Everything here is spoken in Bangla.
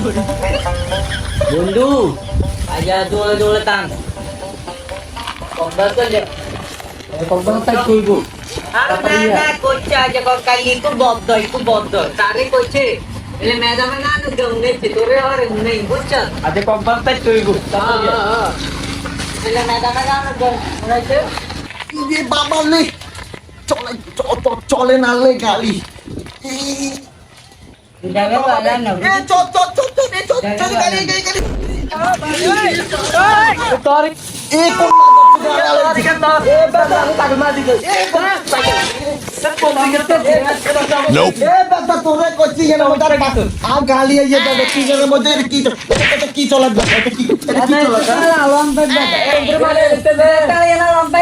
বন্ধু আজা দোলে দোলে টান কম্বল তো দে কম্বল তাই কইব আরে না কইছে আজ কালি কো বদ্ধ তারে কইছে এলে ম্যাডামে না গঙ্গে তোরে আরে নেই বুঝছ আজ কম্বল তাই কইব এলে ম্যাডামে না গঙ্গে ইরে বাবা লে চলে না লে গাড়ি যাবে পালা না এ চল গাড়ি তোর এ কোন এ বাবা তাকে মার দিকে এ বাবা তোরে কইছি কেন ওটারে কাট আ গালি এই দাদা কি এর মধ্যে কি চলা এটা কি চলা লম্বা দাদা এর মানে তাই না লম্বা